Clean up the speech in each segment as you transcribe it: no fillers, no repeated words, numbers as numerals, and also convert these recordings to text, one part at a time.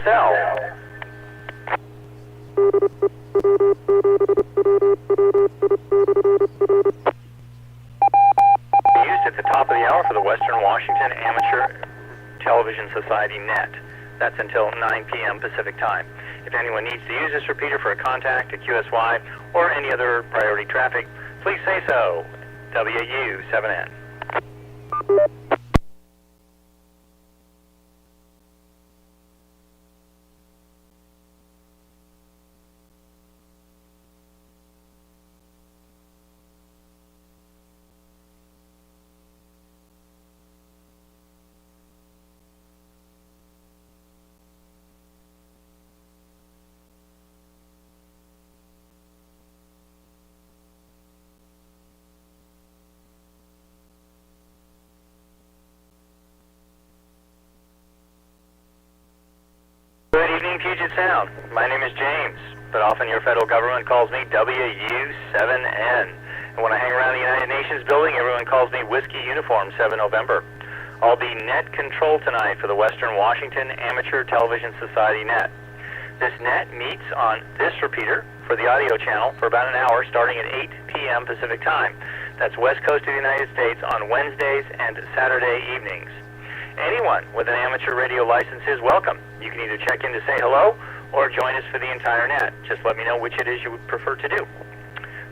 cell. Used at the top of the hour for the Western Washington Amateur Television Society net. That's until 9 p.m. Pacific time. If anyone needs to use this repeater for a contact at QSY or any other priority traffic, please say so. WW7N. Good evening, Puget Sound. My name is James, but often your federal government calls me WU7N. And when I hang around the United Nations building, everyone calls me Whiskey Uniform 7 November. I'll be net control tonight for the Western Washington Amateur Television Society net. This net meets on this repeater for the audio channel for about an hour starting at 8 p.m. Pacific time. That's West Coast of the United States on Wednesdays and Saturday evenings. Anyone with an amateur radio license is welcome. You can either check in to say hello or join us for the entire net. Just let me know which it is you would prefer to do.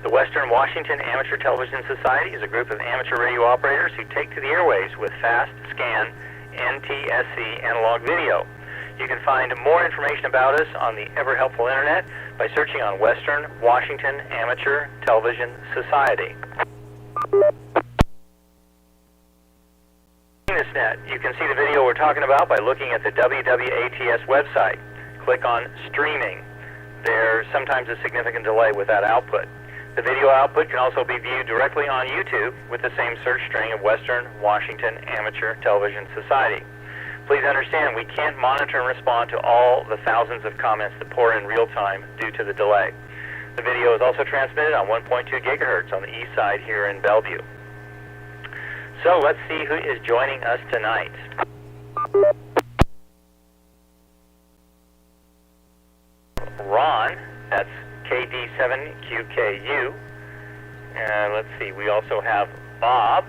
The Western Washington Amateur Television Society is a group of amateur radio operators who take to the airwaves with fast scan NTSC analog video. You can find more information about us on the ever helpful internet by searching on Western Washington Amateur Television Society. This net, you can see the video we're talking about by looking at the WW7ATS website. Click on Streaming. There's sometimes a significant delay with that output. The video output can also be viewed directly on YouTube with the same search string of Western Washington Amateur Television Society. Please understand, we can't monitor and respond to all the thousands of comments that pour in real time due to the delay. The video is also transmitted on 1.2 gigahertz on the east side here in Bellevue. So let's see who is joining us tonight. Ron, that's KD7QKU. And let's see, we also have Bob,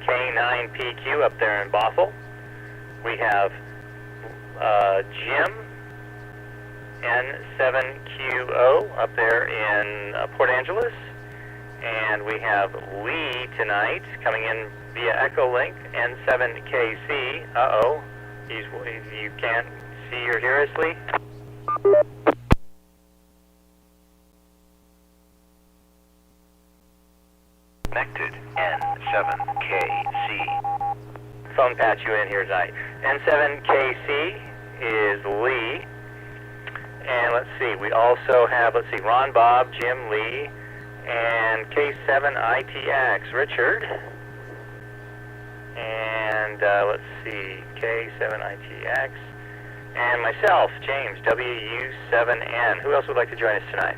K9PQ up there in Bothell. We have Jim, N7QO up there in Port Angeles. And we have Lee tonight coming in via Echolink, N7KC. Uh-oh, you can't see or hear us, Lee? Connected, N7KC. Phone patch you in here tonight. N7KC is Lee. And let's see, we also have, Ron, Bob, Jim, Lee, and K7ITX, Richard. And let's see, K7ITX. And myself, James, WU7N. Who else would like to join us tonight?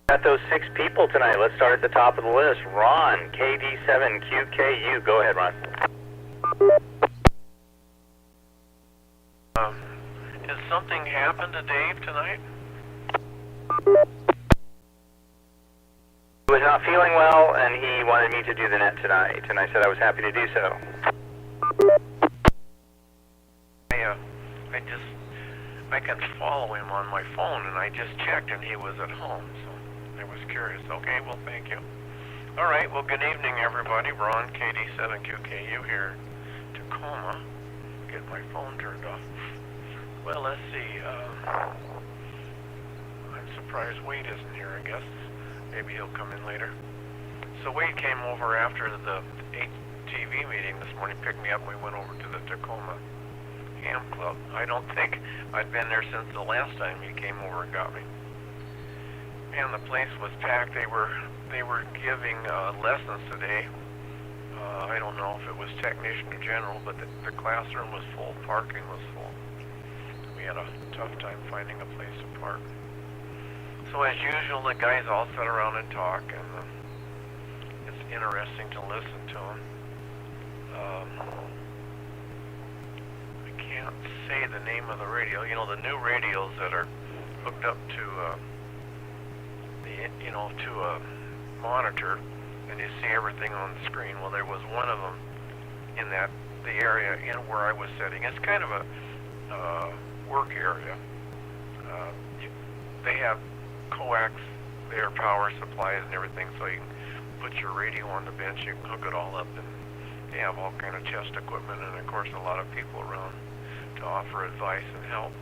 Got those 6 people tonight. Let's start at the top of the list. Ron, KD7QKU. Go ahead, Ron. Has something happened to Dave tonight? He was not feeling well, and he wanted me to do the net tonight, and I said I was happy to do so. I can follow him on my phone, and I just checked, and he was at home, so I was curious. Okay, well, thank you. All right, well, good evening, everybody. Ron, KD7QKU here, Tacoma. Get my phone turned off. Well, let's see. I'm surprised Wade isn't here, I guess. Maybe he'll come in later. So Wade came over after the 8 TV meeting this morning, picked me up, and we went over to the Tacoma Ham Club. I don't think I'd been there since the last time he came over and got me. And the place was packed. They were giving lessons today. I don't know if it was technician or general, but the classroom was full, parking was full. We had a tough time finding a place to park. So as usual, the guys all sat around and talked, and it's interesting to listen to them. I can't say the name of the radio. You know, the new radios that are hooked up to to a monitor, and you see everything on the screen. Well, there was one of them in the area where I was sitting. It's kind of a work area. They have coax, their power supplies and everything, so you can put your radio on the bench, you can hook it all up, and they have all kind of chest equipment, and of course a lot of people around to offer advice and help.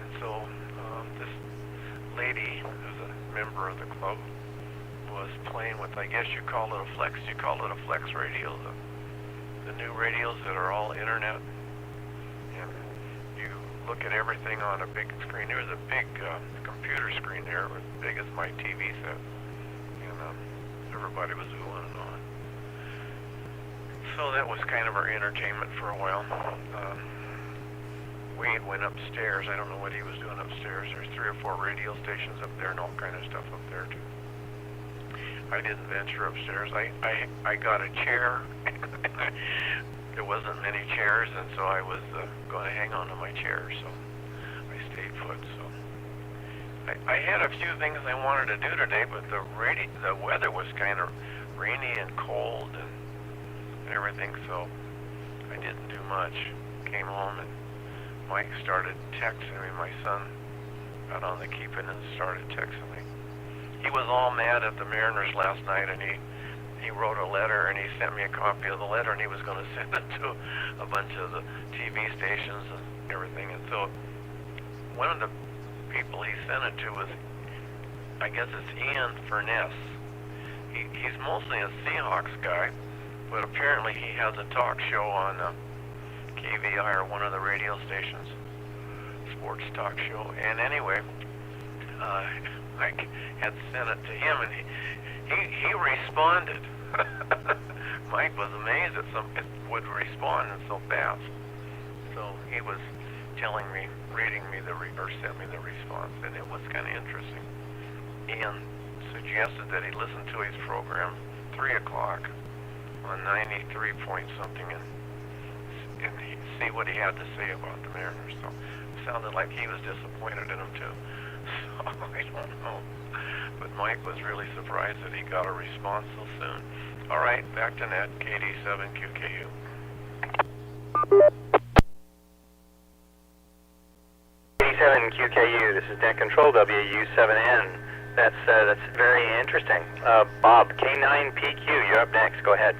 And so this lady, who's a member of the club, was playing with, I guess you call it a flex radio, the new radios that are all internet, and you look at everything on a big screen. There was a big computer screen there, as big as my TV set, and everybody was oohing and on. So that was kind of our entertainment for a while. Wade went upstairs. I don't know what he was doing upstairs. There's 3 or 4 radio stations up there and all kind of stuff up there too. I didn't venture upstairs. I got a chair. There wasn't many chairs, and so I was going to hang on to my chair, so I stayed put. So I had a few things I wanted to do today, but the weather was kind of rainy and cold and everything, so I didn't do much. Came home and Mike started texting me. My son got on the keeping and started texting me. He was all mad at the Mariners last night, and he wrote a letter, and he sent me a copy of the letter, and he was going to send it to a bunch of the TV stations and everything. And so one of the people he sent it to was, I guess it's Ian Furness. He's mostly a Seahawks guy, but apparently he has a talk show on KVI, or one of the radio stations, sports talk show. And anyway, I had sent it to him, and he responded. Mike was amazed that it would respond so fast. So he was telling me, reading me or sent me the response, and it was kind of interesting. Ian suggested that he listen to his program 3 o'clock on 93 point something, and see what he had to say about the Mariners. So it sounded like he was disappointed in him too. So I don't know. But Mike was really surprised that he got a response so soon. All right, back to net, KD7QKU. KD7QKU, this is net control, WW7N. That's very interesting. Bob, K9PQ, you're up next. Go ahead.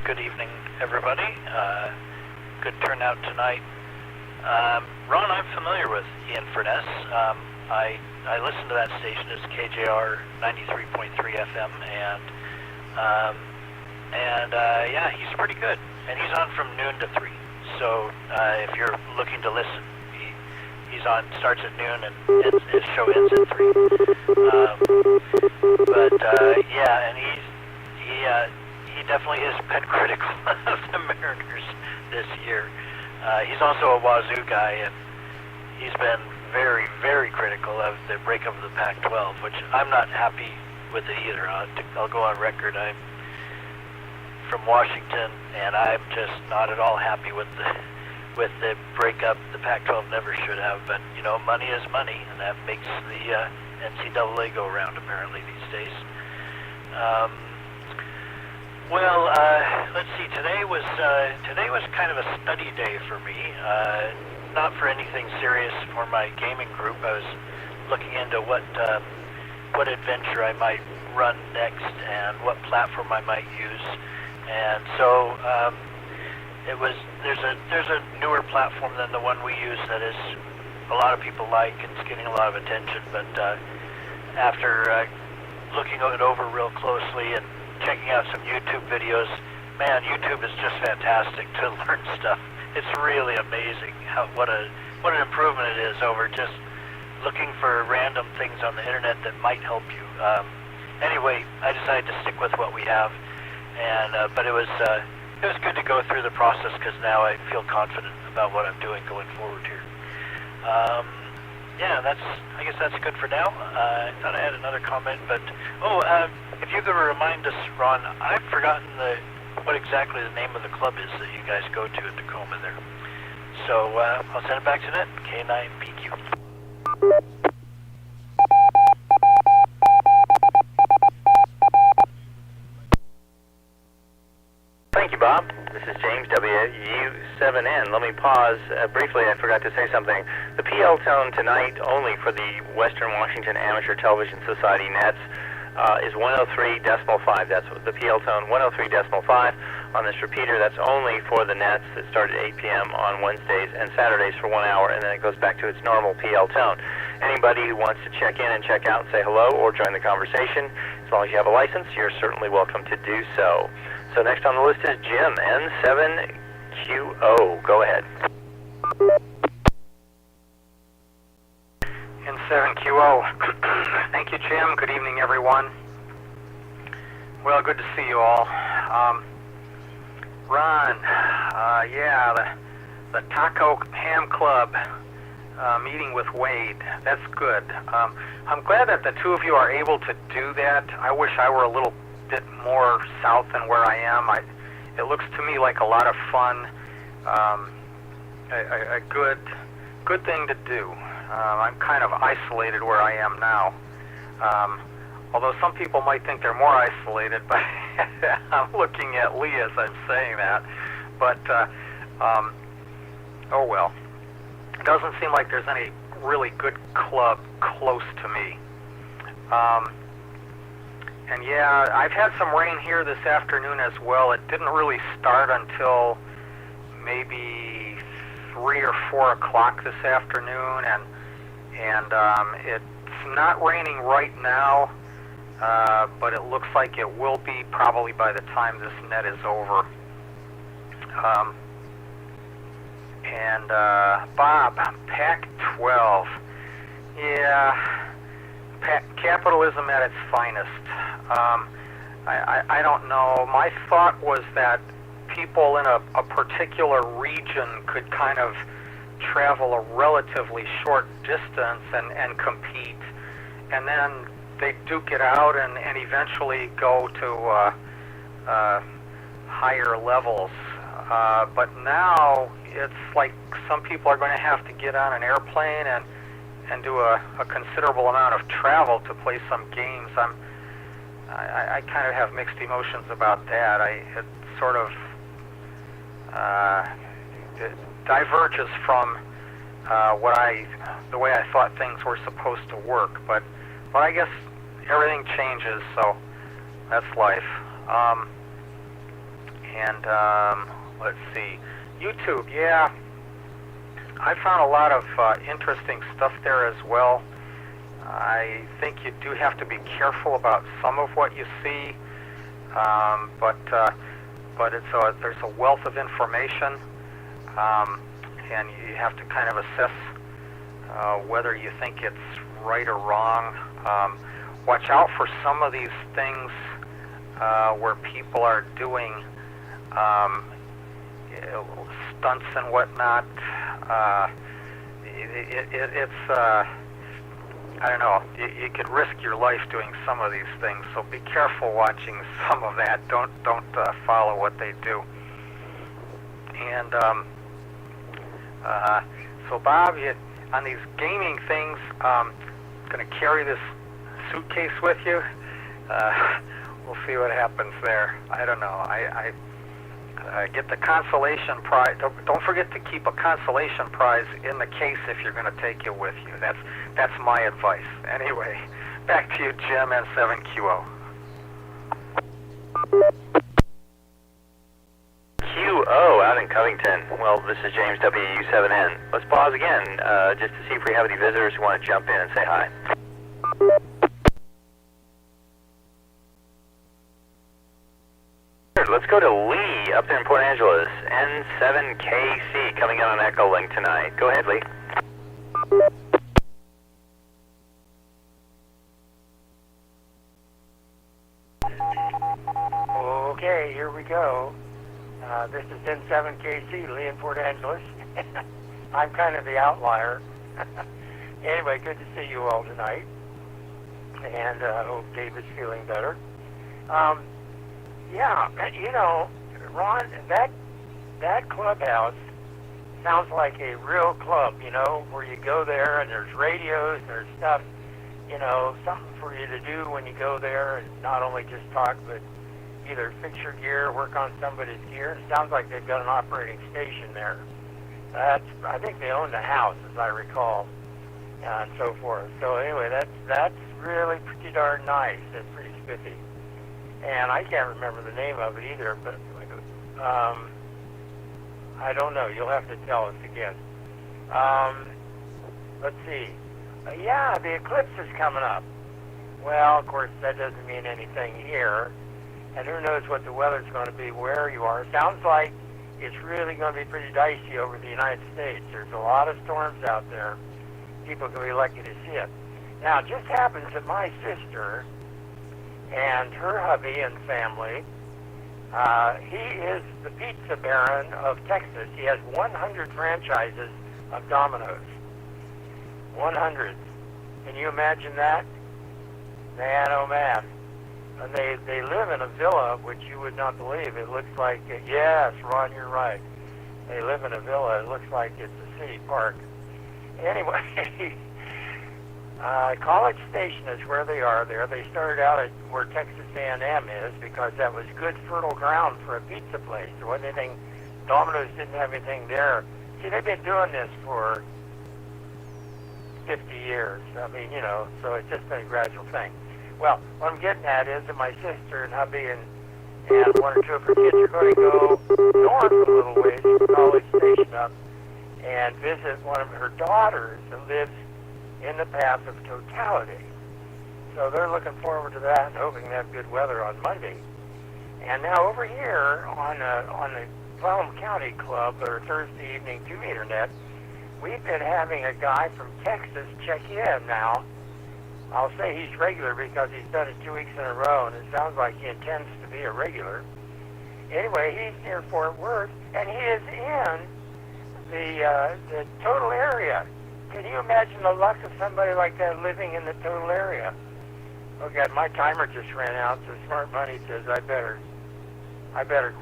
Good evening, everybody. Good turnout tonight. Ron, I'm familiar with Ian Furness. I listen to that station. It's KJR 93.3 FM, and yeah, he's pretty good. And he's on from noon to 3. So if you're looking to listen, he's on. Starts at noon, and his show ends at 3. Yeah, and he definitely has been critical of the Mariners this year. He's also a Wazoo guy, and he's been very, very critical of the breakup of the Pac-12, which I'm not happy with it either. I'll go on record. I'm from Washington, and I'm just not at all happy with the breakup. The Pac-12 never should have, but you know, money is money, and that makes the NCAA go around apparently these days. Well, let's see. Today was kind of a study day for me. Not for anything serious for my gaming group. I was looking into what adventure I might run next and what platform I might use. And so there's a newer platform than the one we use that is a lot of people like and it's getting a lot of attention. But after looking it over real closely and checking out some YouTube videos, man, YouTube is just fantastic to learn stuff. It's really amazing what an improvement it is over just looking for random things on the internet that might help you. Anyway, I decided to stick with what we have, and but it was good to go through the process because now I feel confident about what I'm doing going forward here. Yeah, I guess that's good for now. I thought I had another comment, but if you could remind us, Ron, I've forgotten what exactly the name of the club is that you guys go to in Tacoma there. So I'll send it back to net. K9PQ. Thank you, Bob. This is James, WW7N. Let me pause briefly. I forgot to say something. The PL tone tonight, only for the Western Washington Amateur Television Society nets, is 103.5. That's the PL tone, 103.5 on this repeater. That's only for the nets that start at 8 p.m. on Wednesdays and Saturdays for 1 hour, and then it goes back to its normal PL tone. Anybody who wants to check in and check out and say hello or join the conversation, as long as you have a license, you're certainly welcome to do so. So next on the list is Jim, N7QO. Go ahead. N7QO. Thank you, Jim. Good evening, everyone. Well, good to see you all. Ron, the Taco Ham Club meeting with Wade. That's good. I'm glad that the two of you are able to do that. I wish I were a little bit more south than where I am. It looks to me like a lot of fun, a good thing to do. I'm kind of isolated where I am now, although some people might think they're more isolated, but I'm looking at Lee as I'm saying that. But oh well. It doesn't seem like there's any really good club close to me. And yeah, I've had some rain here this afternoon as well. It didn't really start until maybe 3 or 4 o'clock this afternoon, and it's not raining right now, but it looks like it will be probably by the time this net is over. Bob, Pac-12. Yeah, capitalism at its finest. I don't know. My thought was that people in a particular region could kind of travel a relatively short distance and compete, and then they duke it out and eventually go to higher levels. But now it's like some people are going to have to get on an airplane and do a considerable amount of travel to play some games. I kind of have mixed emotions about that. It sort of it diverges from the way I thought things were supposed to work. But I guess everything changes, so that's life. Let's see, YouTube. Yeah, I found a lot of interesting stuff there as well. I think you do have to be careful about some of what you see, but there's a wealth of information, and you have to kind of assess whether you think it's right or wrong. Watch out for some of these things where people are doing stunts and whatnot. It's I don't know. You could risk your life doing some of these things, so be careful watching some of that. Don't follow what they do. And so Bob, on these gaming things, going to carry this suitcase with you. We'll see what happens there. I don't know. I get the consolation prize. Don't forget to keep a consolation prize in the case if you're going to take it with you. That's my advice. Anyway, back to you, Jim, N7QO. QO out in Covington. Well, this is James, WU7N. Let's pause again just to see if we have any visitors who want to jump in and say hi. Let's go to Lee up there in Port Angeles. N7KC coming in on Echo Link tonight. Go ahead, Lee. Okay, here we go. This is N7KC, Lee in Port Angeles. I'm kind of the outlier. Anyway, good to see you all tonight, and I hope Dave is feeling better. Yeah, you know, Ron, that clubhouse sounds like a real club, you know, where you go there and there's radios and there's stuff, you know, something for you to do when you go there, and not only just talk, but either fix your gear, work on somebody's gear. It sounds like they've got an operating station there. I think they own the house, as I recall, and so forth. So anyway, that's really pretty darn nice. It's pretty spiffy. And I can't remember the name of it either, but I don't know. You'll have to tell us again. Let's see. Yeah, the eclipse is coming up. Well, of course, that doesn't mean anything here. And who knows what the weather's going to be where you are. Sounds like it's really going to be pretty dicey over the United States. There's a lot of storms out there. People can be lucky to see it. Now, it just happens that my sister and her hubby and family, he is the pizza baron of Texas. He has 100 franchises of Domino's. 100. Can you imagine that? Man, oh man. And they live in a villa, which you would not believe. It looks like, yes, Ron, you're right. They live in a villa. It looks like it's a city park. Anyway, College Station is where they are there. They started out at where Texas A&M is because that was good fertile ground for a pizza place. There wasn't anything, Domino's didn't have anything there. See, they've been doing this for 50 years. I mean, you know, so it's just been a gradual thing. Well, what I'm getting at is that my sister and hubby and one or two of her kids are going to go north a little ways from College Station up and visit one of her daughters that lives in the path of totality. So they're looking forward to that and hoping to have good weather on Monday. And now over here on the Plum County Club, or Thursday evening 2-meter net, we've been having a guy from Texas check in now. I'll say he's regular because he's done it 2 weeks in a row, and it sounds like he intends to be a regular. Anyway, he's near Fort Worth, and he is in the total area. Can you imagine the luck of somebody like that living in the total area? Oh God, my timer just ran out, so Smart Money says I better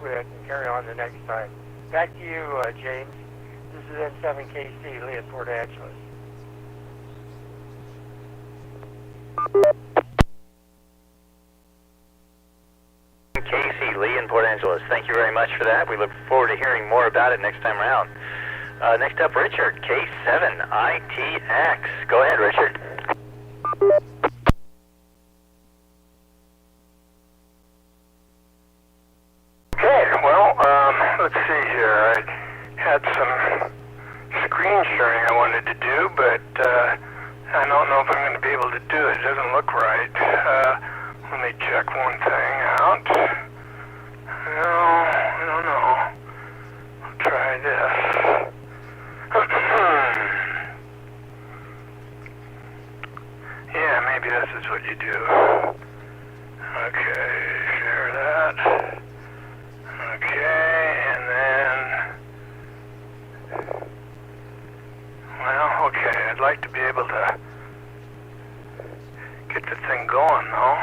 quit and carry on the next time. Back to you, James. This is N7KC, Lee in Port Angeles. Casey, Lee in Port Angeles. Thank you very much for that. We look forward to hearing more about it next time around. Next up, Richard, K7ITX. Go ahead, Richard. Okay, well, let's see here. I had some screen sharing I wanted to do, but I don't know if I'm going to be able to do it. It doesn't look right. Let me check one thing out. No, I don't know. I'll try this. Yeah, maybe this is what you do. Okay, share that. Okay, and then, well, okay, I'd like to be able to get the thing going, though.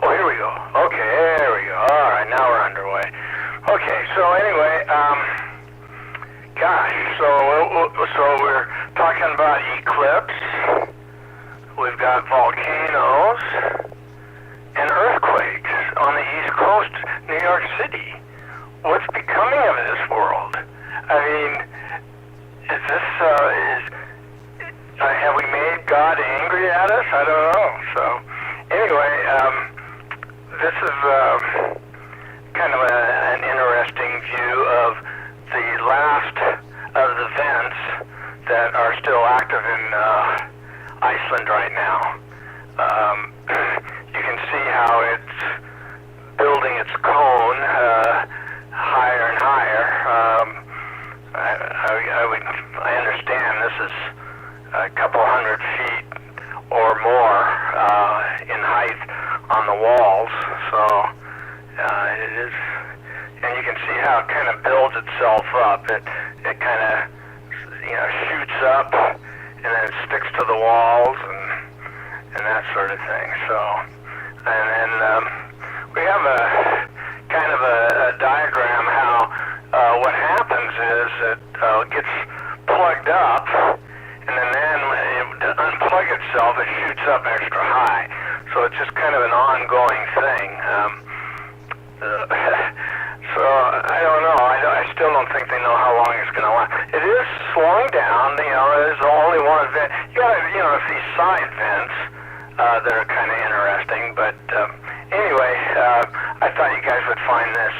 Oh, here we go. Okay, there we go. All right, now we're underway. Okay, so anyway, gosh, so we're talking about eclipse. We've got volcanoes and earthquakes on the East Coast, New York City. What's becoming of this world? I mean, is this, have we made God angry at us? I don't know. So, anyway, this is kind of an interesting view of the last of the vents that are still active in Iceland right now. You can see how it's building its cone higher and higher. I understand this is a couple hundred feet or more in height on the walls, so it is, and you can see how it kind of builds itself up. It kind of, you know, shoots up and then it sticks to the walls and that sort of thing. So, and then we have a kind of a diagram how what happens is it gets plugged up, and then when it unplug itself, it shoots up extra high. So it's just kind of an ongoing thing. So I don't know. I still don't think they know how long it's going to last. It is slowing down. There's only one event. You got to, these side vents that are kind of interesting. But anyway, I thought you guys would find this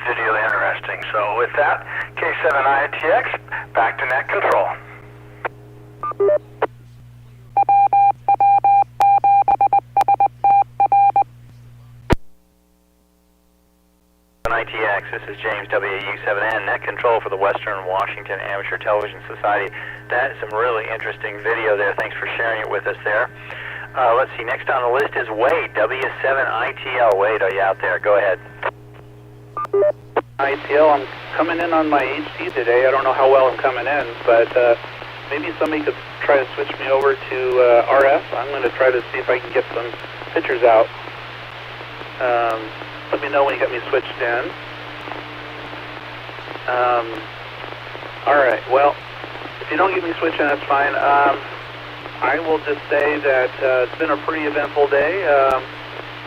video interesting. So with that, K7ITX, back to net control. ITX, this is James, WW7ATS, net control for the Western Washington Amateur Television Society. That is some really interesting video there. Thanks for sharing it with us there. Let's see, next on the list is Wade, W7ITL. Wade, are you out there? Go ahead. ITL, I'm coming in on my HT today. I don't know how well I'm coming in, but maybe somebody could try to switch me over to RF. I'm going to try to see if I can get some pictures out. Let me know when you got me switched in. Alright, well, if you don't get me switched in, that's fine. I will just say that it's been a pretty eventful day.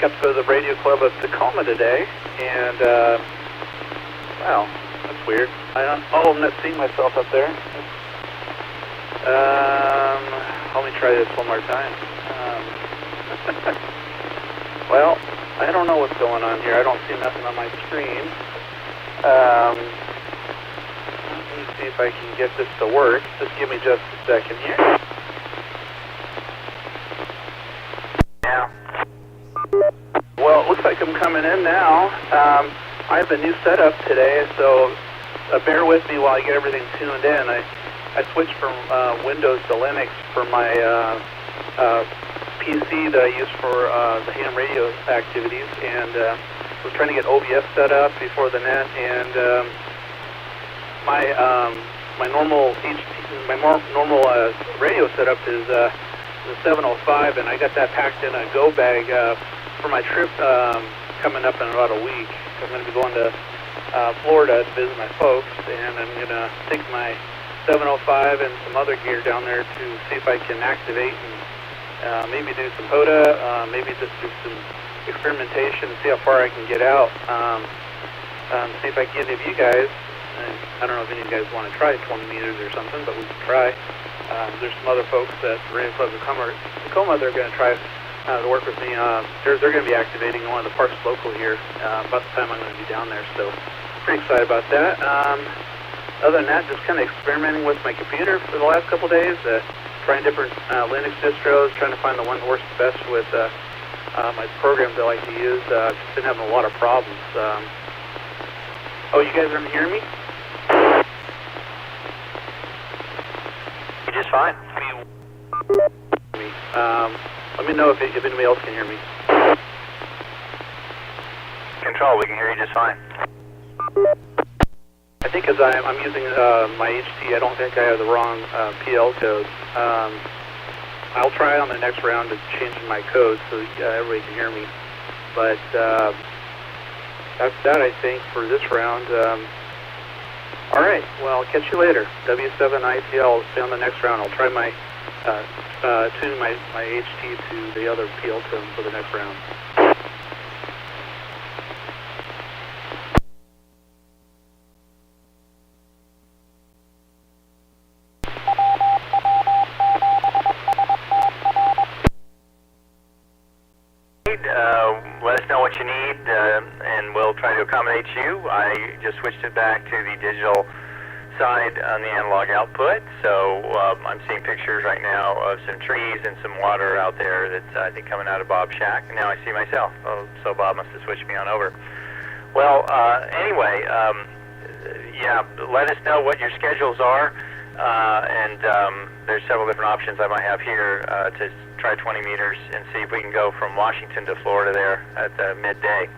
Got to go to the radio club of Tacoma today, and, wow, that's weird. I'm not seeing myself up there. Let me try this one more time. Well, I don't know what's going on here. I don't see nothing on my screen. Let me see if I can get this to work. Just give me just a second here. Yeah. Well, it looks like I'm coming in now. I have a new setup today, so bear with me while I get everything tuned in. I switched from Windows to Linux for my PC that I use for the ham radio activities, and we're trying to get OBS set up before the net, and my normal radio setup is the 705, and I got that packed in a go bag for my trip coming up in about a week. I'm going to be going to Florida to visit my folks, and I'm going to take my 705 and some other gear down there to see if I can activate and maybe do some POTA, maybe just do some experimentation, see how far I can get out, see if I can get any of you guys. I don't know if any of you guys want to try 20 meters or something, but we can try. There's some other folks at Radio Club Tacoma, they're going to try to work with me. They're going to be activating one of the parks local here about the time I'm going to be down there, so pretty excited about that. Other than that, just kind of experimenting with my computer for the last couple of days, trying different Linux distros, trying to find the one that works the best with my programs I like to use. I've just been having a lot of problems. Oh, you guys aren't hearing me? You just fine. Let me know if anybody else can hear me. Control, we can hear you just fine. I think as I'm using my HT, I don't think I have the wrong PL code. I'll try on the next round to change my code so everybody can hear me. But that's that, I think, for this round. All right, well, I'll catch you later. W7ITL, I'll stay on the next round. I'll try my tune my HT to the other PL tone for the next round. Let us know what you need, and we'll try to accommodate you. I just switched it back to the digital side on the analog output, so I'm seeing pictures right now of some trees and some water out there that's, I think, coming out of Bob's shack. And now I see myself, so Bob must have switched me on over. Well, anyway, yeah, let us know what your schedules are, and there's several different options I might have here to try 20 meters and see if we can go from Washington to Florida there at midday.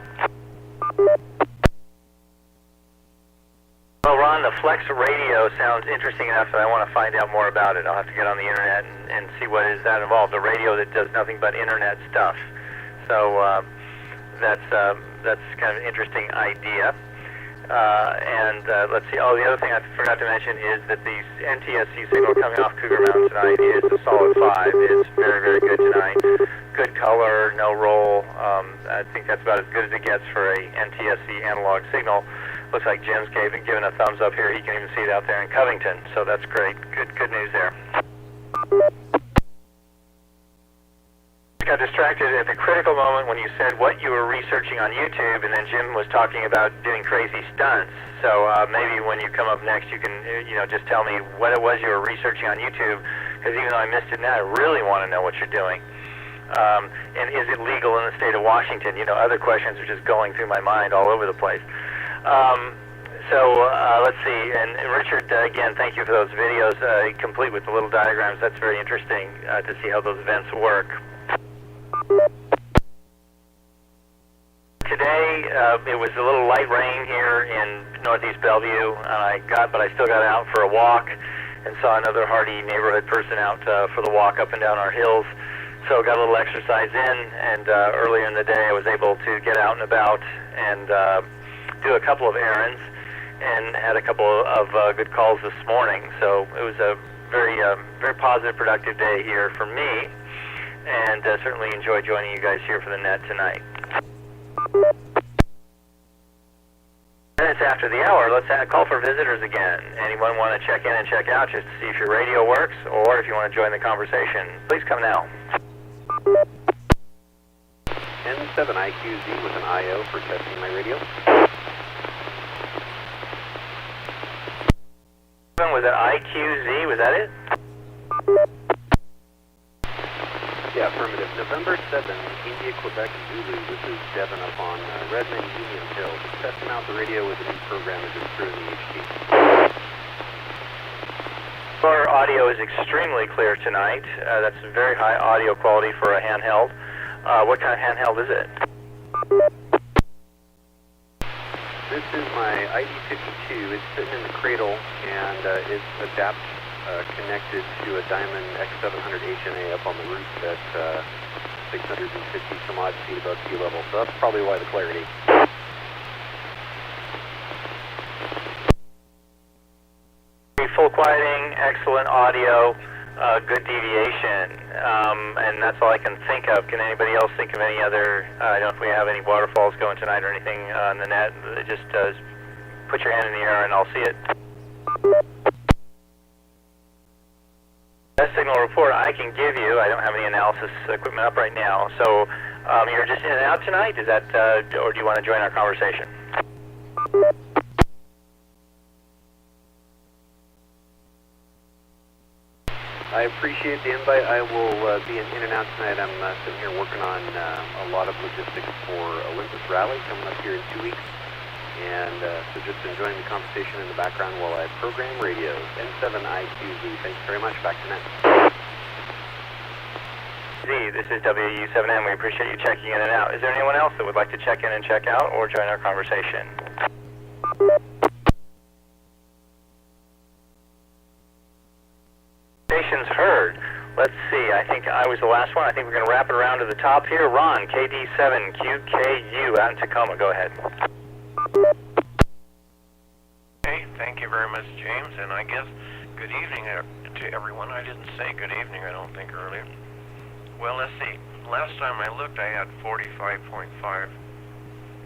Well, Ron, the Flex Radio sounds interesting enough that I want to find out more about it. I'll have to get on the internet and see what is that involved. A radio that does nothing but internet stuff. So that's kind of an interesting idea. Let's see. Oh, the other thing I forgot to mention is that the NTSC signal coming off Cougar Mountain tonight is a solid 5. It's very, very good tonight. Good color, no roll. I think that's about as good as it gets for a NTSC analog signal. Looks like Jim's giving a thumbs up here. He can even see it out there in Covington, so that's great. Good news there. Got distracted at the critical moment when you said what you were researching on YouTube, and then Jim was talking about doing crazy stunts. So maybe when you come up next, you can just tell me what it was you were researching on YouTube, because even though I missed it now, I really want to know what you're doing. And is it legal in the state of Washington? Other questions are just going through my mind all over the place. Let's see. And Richard, again, thank you for those videos, complete with the little diagrams. That's very interesting to see how those events work. Today, it was a little light rain here in Northeast Bellevue, but I still got out for a walk and saw another hardy neighborhood person out for the walk up and down our hills. So got a little exercise in, and earlier in the day I was able to get out and about and do a couple of errands, and had a couple of good calls this morning. So it was a very positive, productive day here for me, and certainly enjoy joining you guys here for the net tonight. Minutes after the hour, let's call for visitors again. Anyone want to check in and check out just to see if your radio works, or if you want to join the conversation, please come now. N7IQZ with an IO for testing my radio. Was it IQZ? Was that it? Yeah, affirmative. November 7, India, Quebec, Zulu. This is Devin up on Redmond Union Hill. Just testing out the radio with a new program as it's through in the HT. Our audio is extremely clear tonight. That's very high audio quality for a handheld. What kind of handheld is it? This is my ID52. It's sitting in the cradle, and it's connected to a Diamond X700 HNA up on the roof at 650 some odd feet above sea level. So that's probably why the clarity. Full quieting, excellent audio, good deviation, and that's all I can think of. Can anybody else think of any other, I don't know if we have any waterfalls going tonight or anything on the net. Just put your hand in the air and I'll see it. Best signal report I can give you. I don't have any analysis equipment up right now. So you're just in and out tonight? Is that, or do you want to join our conversation? I appreciate the invite. I will be in and out tonight. I'm sitting here working on a lot of logistics for Olympus Rally coming up here in 2 weeks. And so just enjoying the conversation in the background while I program radios. N7IQZ. Thanks very much. Back to net. This is WW7M. We appreciate you checking in and out. Is there anyone else that would like to check in and check out or join our conversation? Stations heard. Let's see. I think I was the last one. I think we're going to wrap it around to the top here. Ron, KD7QKU out in Tacoma. Go ahead. Hey, thank you very much, James, and I guess good evening to everyone. I didn't say good evening, I don't think, earlier. Well, let's see. Last time I looked, I had 45.5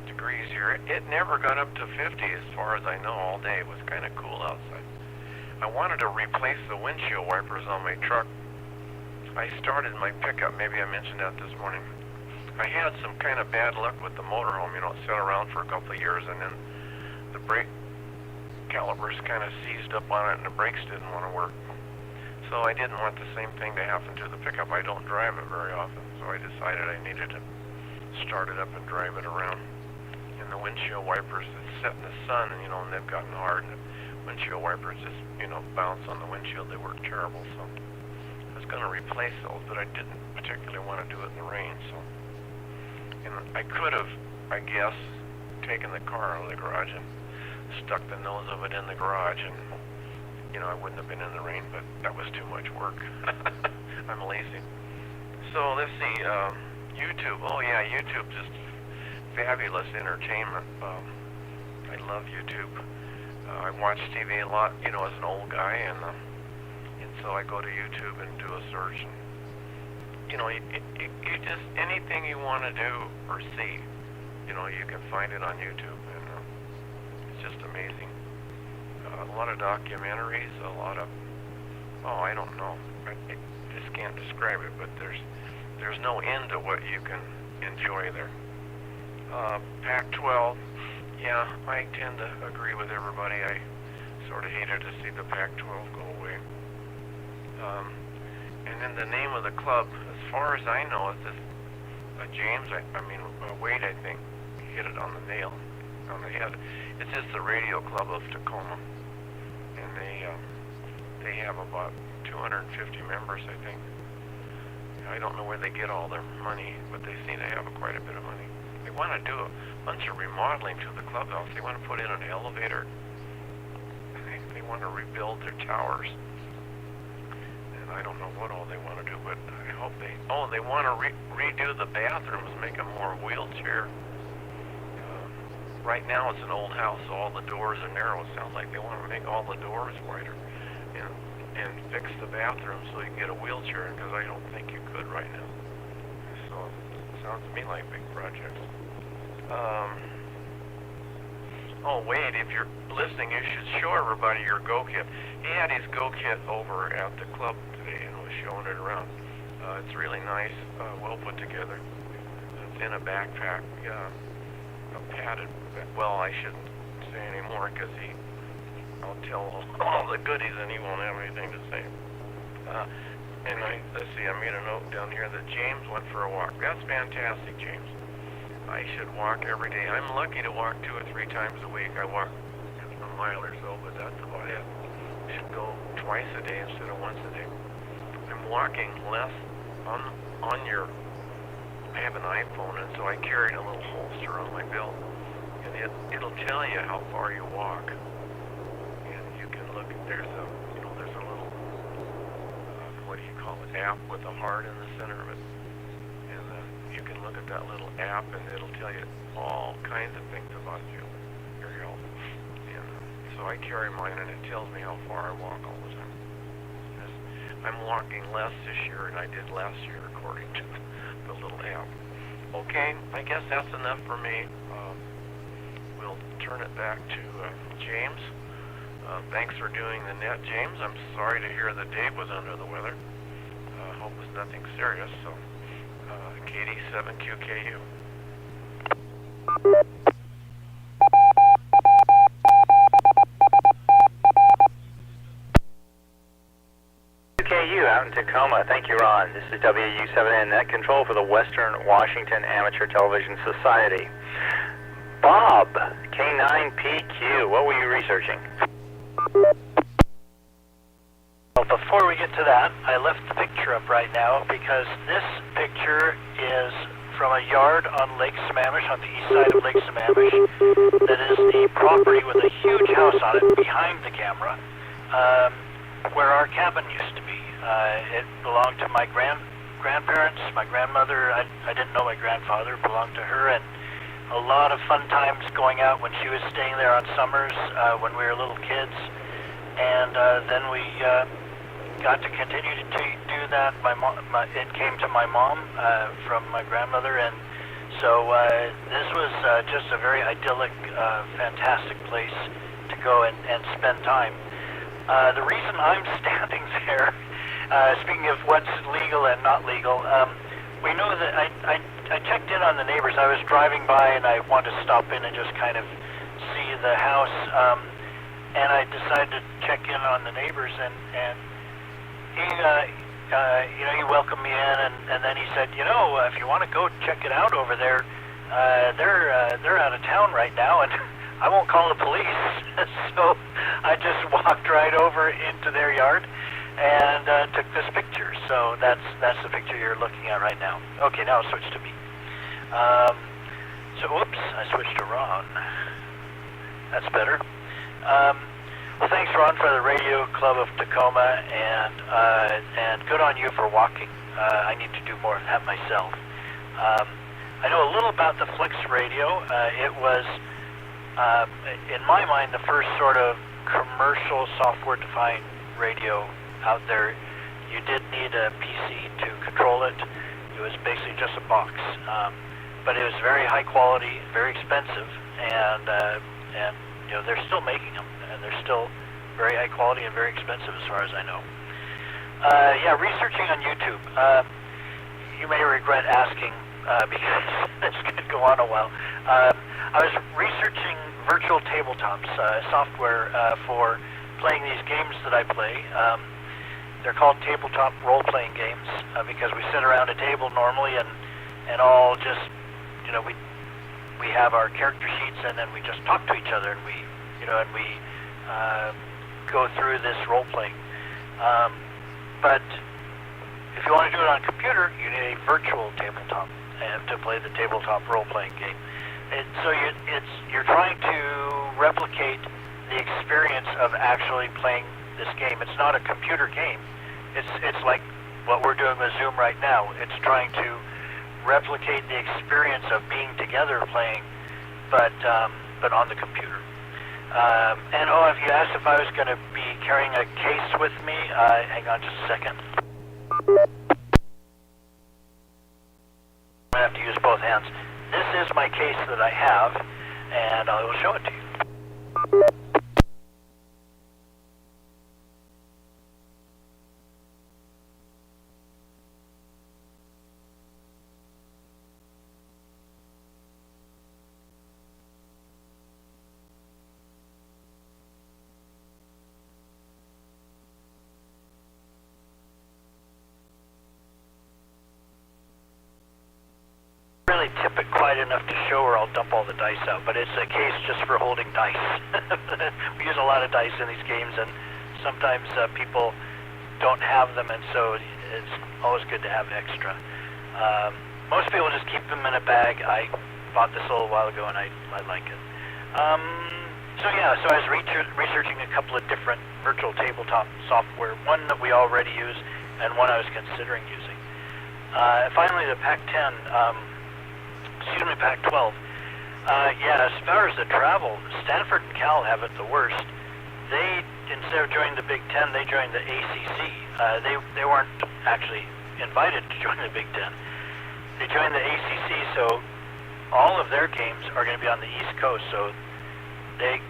degrees here. It never got up to 50 as far as I know all day. It was kind of cool outside. I wanted to replace the windshield wipers on my truck. I started my pickup, maybe I mentioned that this morning. I had some kind of bad luck with the motorhome, it sat around for a couple of years, and then the brake calipers kind of seized up on it and the brakes didn't want to work. So I didn't want the same thing to happen to the pickup. I don't drive it very often, so I decided I needed to start it up and drive it around. And the windshield wipers that set in the sun, and they've gotten hard, and the windshield wipers just, bounce on the windshield. They work terrible, so I was going to replace those, but I didn't particularly want to do it in the rain, so. And I could have, I guess, taken the car out of the garage and stuck the nose of it in the garage, and I wouldn't have been in the rain, but that was too much work. I'm lazy. So let's see, YouTube. Oh yeah, YouTube, just fabulous entertainment. I love YouTube. I watch TV a lot, as an old guy, and so I go to YouTube and do a search. And, you just, anything you want to do or see, you can find it on YouTube, and it's just amazing. A lot of documentaries, a lot of, I don't know, I just can't describe it, but there's no end to what you can enjoy there. Pac-12, yeah, I tend to agree with everybody. I sort of hated to see the Pac-12 go away. And then the name of the club, as far as I know, is this James, Wade, I think, hit it on the nail, on the head. It's just the Radio Club of Tacoma, and they have about 250 members, I think. I don't know where they get all their money, but they seem to have quite a bit of money. They want to do a bunch of remodeling to the clubhouse. They want to put in an elevator. They want to rebuild their towers. And I don't know what all they want to do, but I hope they want to redo the bathrooms, make them more wheelchair. Right now it's an old house, so all the doors are narrow. It sounds like they want to make all the doors wider and fix the bathroom so you can get a wheelchair in, because I don't think you could right now. So it sounds to me like big projects. Wade, if you're listening, you should show everybody your Go Kit. He had his Go Kit over at the club today and was showing it around. It's really nice, well put together. It's in a backpack, a padded, well, I shouldn't say anymore, because I'll tell all the goodies and he won't have anything to say. Let's see, I made a note down here that James went for a walk. That's fantastic, James. I should walk every day. I'm lucky to walk 2 or 3 times a week. I walk a mile or so, but that's about it. I should go twice a day instead of once a day. I'm walking less on your, I have an iPhone, and so I carry a little holster on my belt, and it'll tell you how far you walk. And you can look, there's a little, what do you call it, app with a heart in the center of it. You can look at that little app, and it'll tell you all kinds of things about you, your health. And so I carry mine, and it tells me how far I walk all the time. I'm walking less this year than I did last year, according to the little app. Okay, I guess that's enough for me. We'll turn it back to James. Thanks for doing the net, James. I'm sorry to hear that Dave was under the weather. Hope it's nothing serious. So, Katie, 7QKU. QKU out in Tacoma. Thank you, Ron. This is WW7ATS Net Control for the Western Washington Amateur Television Society. Bob, K9PQ, what were you researching? Well, before we get to that, I left the picture up right now because this picture is from a yard on Lake Sammamish, on the east side of Lake Sammamish, that is the property with a huge house on it behind the camera, where our cabin used to be. It belonged to my grandparents, my grandmother. I didn't know my grandfather, belonged to her, and a lot of fun times going out when she was staying there on summers when we were little kids. And then we got to continue to do that. It came to my mom from my grandmother, and so this was just a very idyllic, fantastic place to go and spend time. The reason I'm standing there, speaking of what's legal and not legal, we know that I checked in on the neighbors. I was driving by and I wanted to stop in and just kind of see the house, and I decided to check in on the neighbors, and he welcomed me in, and then he said, if you want to go check it out over there, they're out of town right now, and I won't call the police. So I just walked right over into their yard and took this picture. So that's the picture you're looking at right now. Okay, now I'll switch to me. So, whoops, I switched to Ron. That's better. Well, thanks, Ron, for the Radio Club of Tacoma, and good on you for walking. I need to do more of that myself. I know a little about the Flex Radio. It was, in my mind, the first sort of commercial software-defined radio out there. You did need a PC to control it. It was basically just a box, but it was very high quality, very expensive, and you know, they're still making them, and they're still very high quality and very expensive as far as I know. Yeah, researching on YouTube. You may regret asking because this could go on a while. I was researching virtual tabletops, software for playing these games that I play. They're called tabletop role-playing games because we sit around a table normally and all just, you know, we have our character sheets and then we just talk to each other and we go through this role-playing. But if you want to do it on a computer, you need a virtual tabletop to play the tabletop role-playing game. And so you're trying to replicate the experience of actually playing this game. It's not a computer game. It's like what we're doing with Zoom right now. It's trying to replicate the experience of being together playing, but on the computer. And if you asked if I was going to be carrying a case with me, hang on just a second. I'm going to have to use both hands. This is my case that I have, and I will show it to you. Really tip it quite enough to show or I'll dump all the dice out, but it's a case just for holding dice. We use a lot of dice in these games, and sometimes people don't have them, and so it's always good to have extra. Most people just keep them in a bag. I bought this a little while ago and I like it. So I was researching a couple of different virtual tabletop software, one that we already use and one I was considering using. Finally, the Pac-12. As far as the travel, Stanford and Cal have it the worst. They, instead of joining the Big Ten, they joined the ACC. They weren't actually invited to join the Big Ten. They joined the ACC, so all of their games are going to be on the East Coast. So they,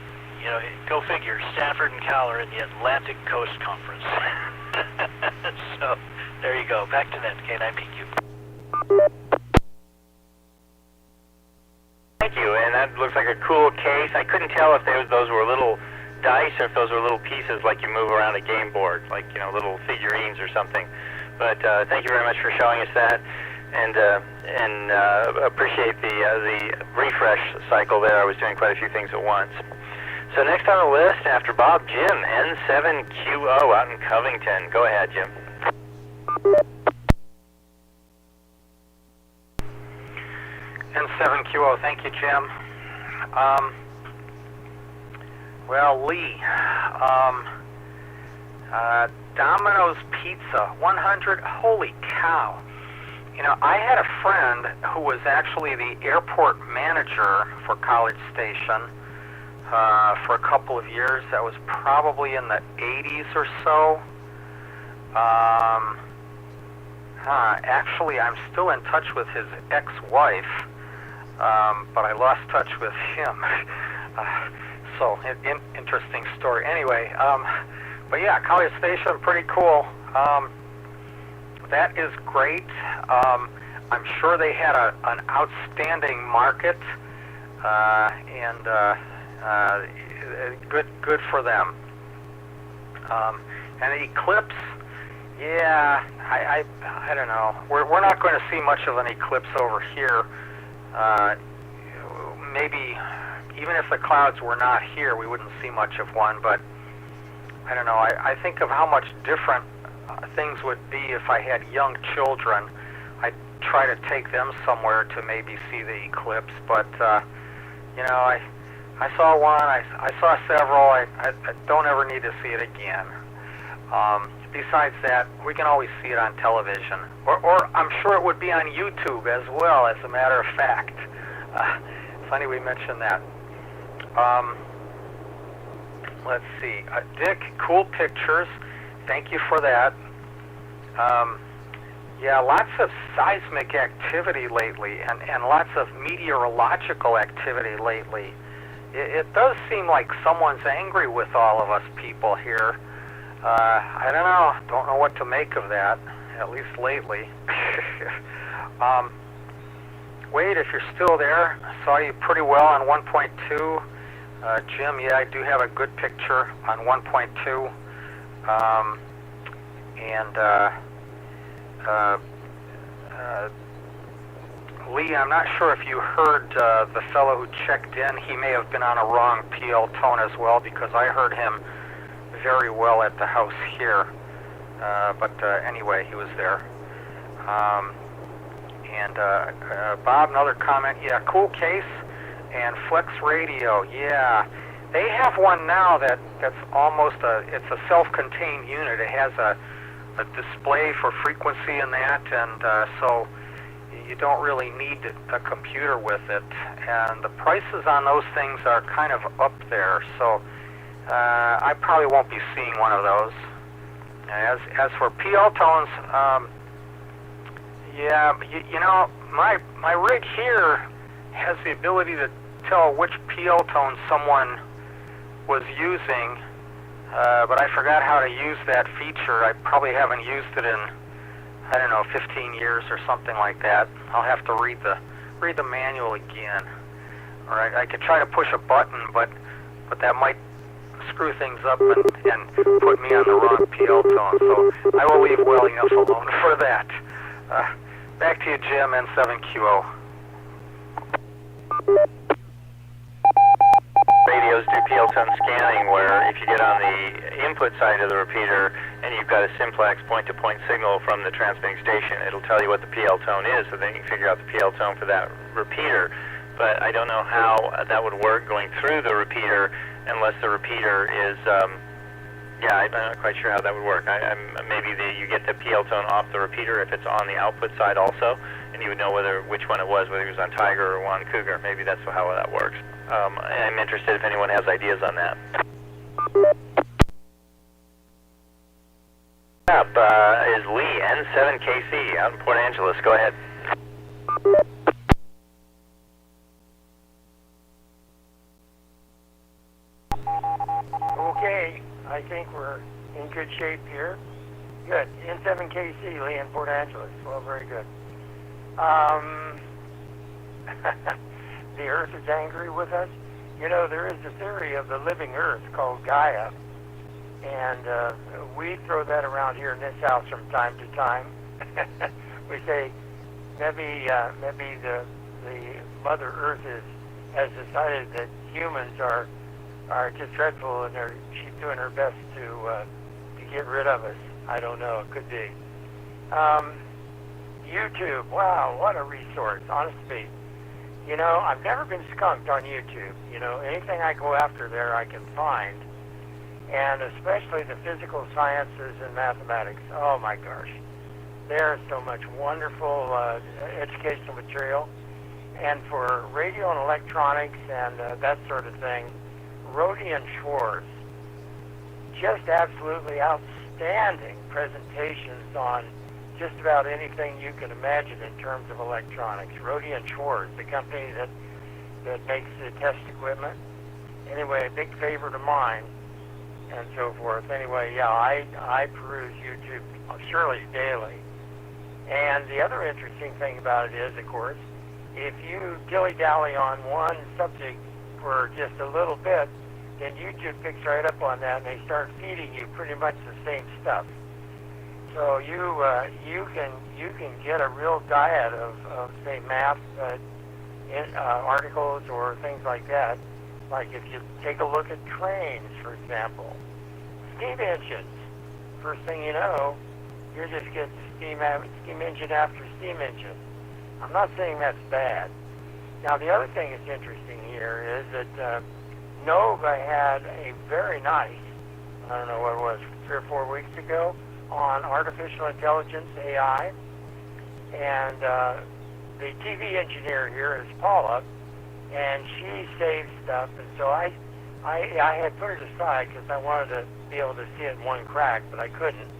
go figure, Stanford and Cal are in the Atlantic Coast Conference. So there you go. Back to net, K9PQ. Thank you, and that looks like a cool case. I couldn't tell if those were little dice or if those were little pieces like you move around a game board, like, little figurines or something. But thank you very much for showing us that, and appreciate the refresh cycle there. I was doing quite a few things at once. So next on the list, after Bob, Jim, N7QO out in Covington. Go ahead, Jim. N7QO, thank you, Jim. Lee, Domino's Pizza, 100, holy cow. I had a friend who was actually the airport manager for College Station for a couple of years. That was probably in the 80s or so. Actually, I'm still in touch with his ex-wife, but I lost touch with him. So, interesting story. Anyway, but yeah, College Station, pretty cool. That is great. I'm sure they had an outstanding market, and good for them. And Eclipse, yeah, I don't know. We're not going to see much of an eclipse over here. Maybe even if the clouds were not here, we wouldn't see much of one. But I don't know. I think of how much different things would be if I had young children. I'd try to take them somewhere to maybe see the eclipse. But I saw one. I saw several. I don't ever need to see it again. Besides that, we can always see it on television, or I'm sure it would be on YouTube as well. As a matter of fact, funny we mentioned that. Let's see, Dick, cool pictures. Thank you for that. Yeah, lots of seismic activity lately, and lots of meteorological activity lately. It does seem like someone's angry with all of us people here. I don't know what to make of that, at least lately. Wade, if you're still there, I saw you pretty well on 1.2. Jim, yeah, I do have a good picture on 1.2. Lee, I'm not sure if you heard the fellow who checked in. He may have been on a wrong PL tone as well, because I heard him very well at the house here. But anyway, he was there. Bob, another comment. Yeah, cool case and Flex Radio. Yeah, they have one now that's almost it's a self-contained unit. It has a display for frequency and that, and so you don't really need a computer with it. And the prices on those things are kind of up there, so I probably won't be seeing one of those. As for PL tones, yeah, you know, my rig here has the ability to tell which PL tone someone was using, but I forgot how to use that feature. I probably haven't used it in, I don't know, 15 years or something like that. I'll have to read the manual again. Or I could try to push a button, but that might screw things up and put me on the wrong PL tone. So I will leave well enough alone for that. Back to you, Jim, N7QO. Radios do PL tone scanning, where if you get on the input side of the repeater and you've got a simplex point-to-point signal from the transmitting station, it'll tell you what the PL tone is, so then you can figure out the PL tone for that repeater. But I don't know how that would work going through the repeater unless the repeater is, yeah, I'm not quite sure how that would work. Maybe you get the PL tone off the repeater if it's on the output side also, and you would know which one it was, whether it was on Tiger or on Cougar. Maybe that's how that works. I'm interested if anyone has ideas on that. Up is Lee, N7KC, out in Port Angeles. Go ahead. Okay, I think we're in good shape here. Good. N7KC, Lee in Port Angeles. Well, very good. The Earth is angry with us. You know, there is a theory of the living Earth called Gaia, and we throw that around here in this house from time to time. We say maybe the Mother Earth has decided that humans are just dreadful, and she's doing her best to get rid of us. I don't know. It could be. YouTube. Wow, what a resource. Honestly, you know, I've never been skunked on YouTube. You know, anything I go after there, I can find, and especially the physical sciences and mathematics. Oh my gosh, there's so much wonderful educational material. And for radio and electronics and that sort of thing, Rody and Schwartz, just absolutely outstanding presentations on just about anything you can imagine in terms of electronics. Rody and Schwartz, the company that makes the test equipment. Anyway, a big favorite of mine, and so forth. Anyway, yeah, I peruse YouTube surely daily. And the other interesting thing about it is, of course, if you dilly-dally on one subject for just a little bit, then YouTube picks right up on that, and they start feeding you pretty much the same stuff. So you can get a real diet of say math articles or things like that. Like if you take a look at trains, for example, steam engines. First thing you know, you just get steam engine after steam engine. I'm not saying that's bad. Now the other thing that's interesting here is that Nova had a very nice, I don't know what it was, 3 or 4 weeks ago, on artificial intelligence, AI, and the TV engineer here is Paula, and she saves stuff, and so I had put it aside because I wanted to be able to see it in one crack, but I couldn't.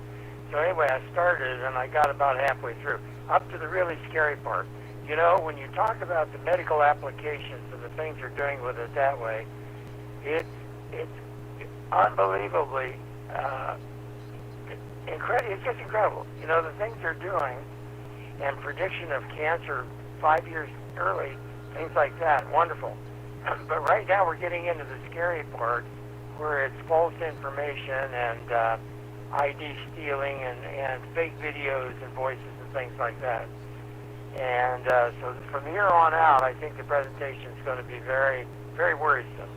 So anyway, I started, and I got about halfway through, up to the really scary part. You know, when you talk about the medical applications and the things they're doing with it that way, it's unbelievably it's just incredible. You know, the things they're doing and prediction of cancer 5 years early, things like that, wonderful. But right now we're getting into the scary part where it's false information and ID stealing and fake videos and voices and things like that. And so from here on out, I think the presentation is going to be very, very worrisome.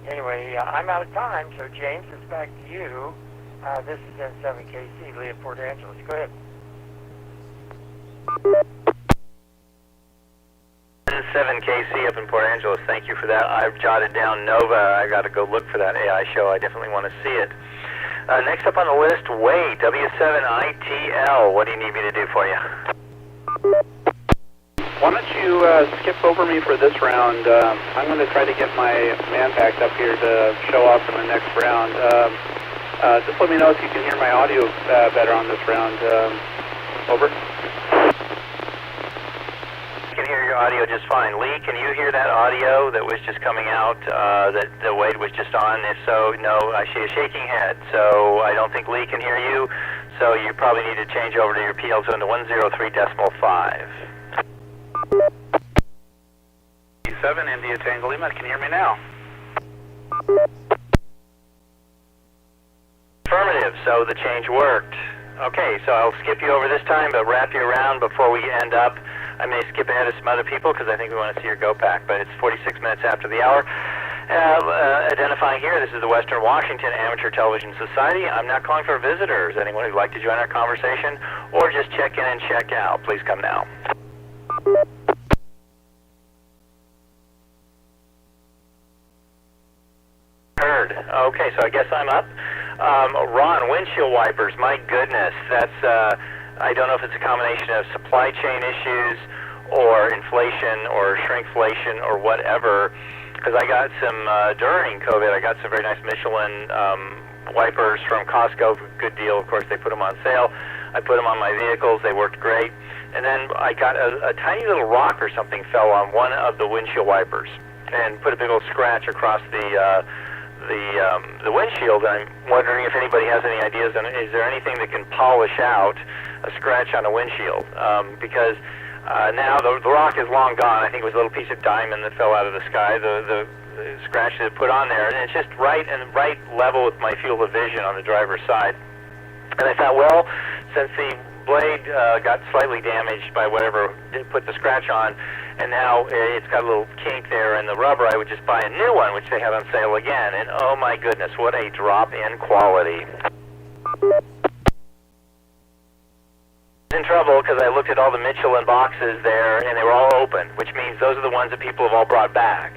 Anyway, I'm out of time, so James, it's back to you. This is N7KC, Lee of Port Angeles. Go ahead. N7KC up in Port Angeles, thank you for that. I've jotted down Nova. I got to go look for that AI show. I definitely want to see it. Next up on the list, Wade, W7ATS. What do you need me to do for you? Why don't you skip over me for this round? I'm going to try to get my man packed up here to show up in the next round. Just let me know if you can hear my audio better on this round. Over. I can hear your audio just fine. Lee, can you hear that audio that was just coming out that Wade was just on? If so, no, I see a shaking head. So I don't think Lee can hear you. So you probably need to change over to your PL zone to 103.5. 7 India Tango Lima, can you hear me now? Affirmative, so the change worked. Okay, so I'll skip you over this time, but wrap you around before we end up. I may skip ahead of some other people because I think we want to see your go pack, but it's 46 minutes after the hour. Identifying here, this is the Western Washington Amateur Television Society. I'm not calling for visitors. Anyone who'd like to join our conversation or just check in and check out, please come now. Heard. Okay, so I guess I'm up. Ron, windshield wipers, my goodness, that's, I don't know if it's a combination of supply chain issues or inflation or shrinkflation or whatever, because I got some, during COVID, I got some very nice Michelin wipers from Costco, good deal, of course, they put them on sale. I put them on my vehicles, they worked great, and then I got a tiny little rock or something fell on one of the windshield wipers and put a big old scratch across the windshield. I'm wondering if anybody has any ideas on, is there anything that can polish out a scratch on a windshield? Because now the rock is long gone. I think it was a little piece of diamond that fell out of the sky. The scratch that it put on there, and it's just right level with my field of vision on the driver's side. And I thought, well, since the blade got slightly damaged by whatever put the scratch on, and now it's got a little kink there in the rubber, I would just buy a new one, which they have on sale again, and oh my goodness, what a drop in quality. In trouble because I looked at all the Michelin boxes there, and they were all open, which means those are the ones that people have all brought back.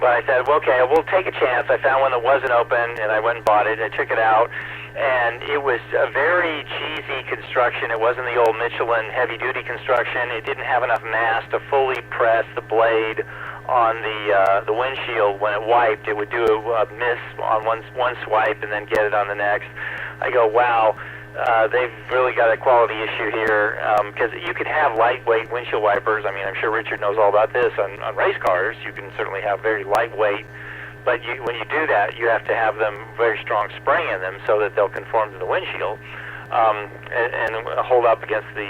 But I said, well, okay, we'll take a chance. I found one that wasn't open, and I went and bought it. I took it out, and it was a very cheesy construction. It wasn't the old Michelin heavy-duty construction. It didn't have enough mass to fully press the blade on the windshield. When it wiped, it would do a miss on one swipe and then get it on the next. I go, wow. They've really got a quality issue here, because you could have lightweight windshield wipers. I mean, I'm sure Richard knows all about this. On race cars, you can certainly have very lightweight, but when you do that, you have to have them very strong spring in them so that they'll conform to the windshield and hold up against the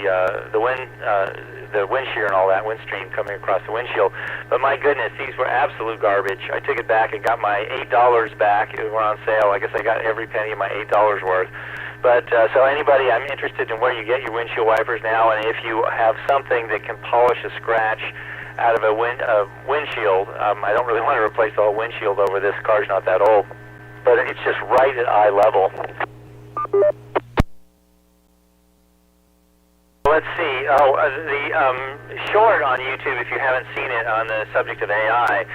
wind shear and all that, wind stream coming across the windshield. But my goodness, these were absolute garbage. I took it back and got my $8 back. It went on sale. I guess I got every penny of my $8 worth. But so anybody, I'm interested in where you get your windshield wipers now, and if you have something that can polish a scratch out of a windshield. I don't really want to replace the whole windshield over this. Car's not that old, but it's just right at eye level. Let's see. Oh, the short on YouTube, if you haven't seen it, on the subject of AI,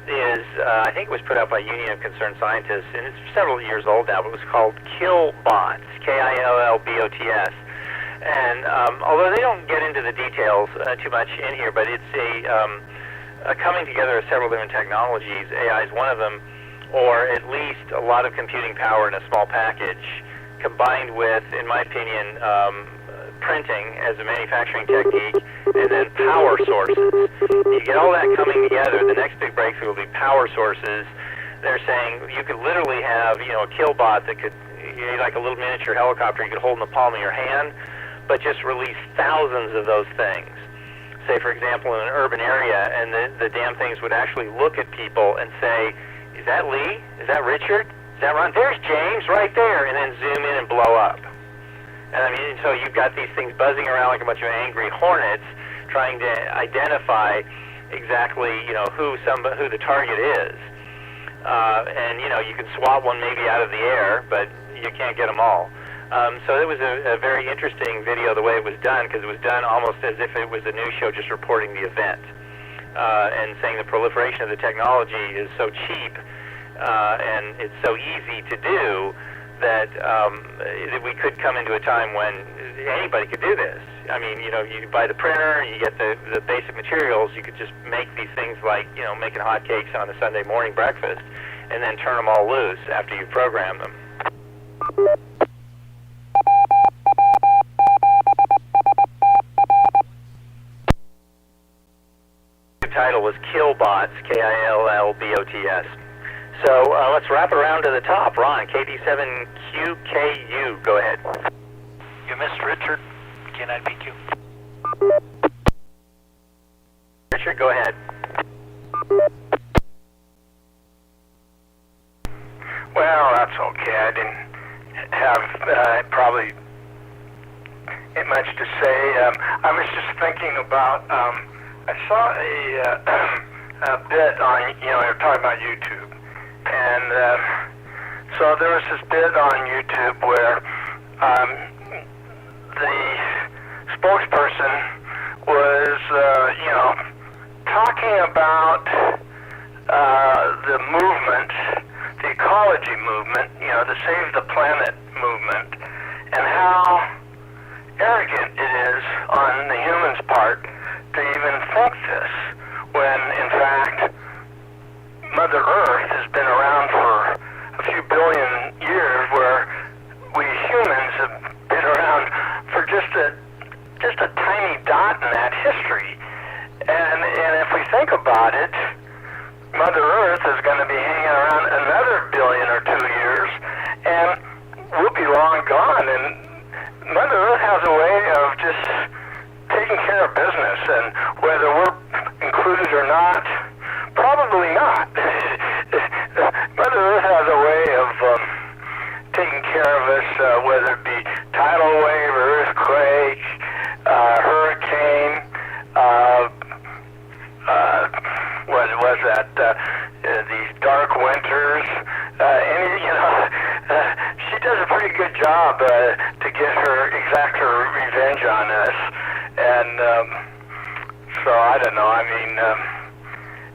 is, I think it was put out by Union of Concerned Scientists, and it's several years old now, but it was called Killbots, Killbots. And although they don't get into the details too much in here, but it's a coming together of several different technologies. AI is one of them, or at least a lot of computing power in a small package, combined with, in my opinion, printing as a manufacturing technique, and then power sources. You get all that coming together, the next big breakthrough will be power sources. They're saying you could literally have, a killbot that could, like a little miniature helicopter you could hold in the palm of your hand, but just release thousands of those things. Say, for example, in an urban area, and the damn things would actually look at people and say, is that Lee? Is that Richard? Is that Ron? There's James right there, and then zoom in and blow up. And I mean, so you've got these things buzzing around like a bunch of angry hornets, trying to identify exactly, who the target is. And you can swat one maybe out of the air, but you can't get them all. So it was a very interesting video the way it was done, because it was done almost as if it was a news show just reporting the event, and saying the proliferation of the technology is so cheap and it's so easy to do that we could come into a time when anybody could do this. I mean, you buy the printer, you get the basic materials, you could just make these things like, making hotcakes on a Sunday morning breakfast, and then turn them all loose after you program them. The title was Killbots, Killbots. So let's wrap it around to the top. Ron, KD7QKU, go ahead. You missed Richard. Can I beat you? Richard, go ahead. Well, that's okay. I didn't have probably much to say. I was just thinking about, I saw a bit on, you're talking about YouTube. And so there was this bit on YouTube where the spokesperson was, talking about the movement, the ecology movement, the Save the Planet movement, and how arrogant it is on the human's part to even think this, when in fact Mother Earth has been around for a few billion years, where we humans have been around for just a tiny dot in that history. And if we think about it, Mother Earth is going to be hanging around another billion or 2 years, and we'll be long gone. And Mother Earth has a way of just taking care of business, and whether we're included or not, probably not. Mother Earth has a way of taking care of us, whether it be tidal wave or earthquake, hurricane, what was that? These dark winters. She does a pretty good job to exact her revenge on us, and so I don't know. I mean,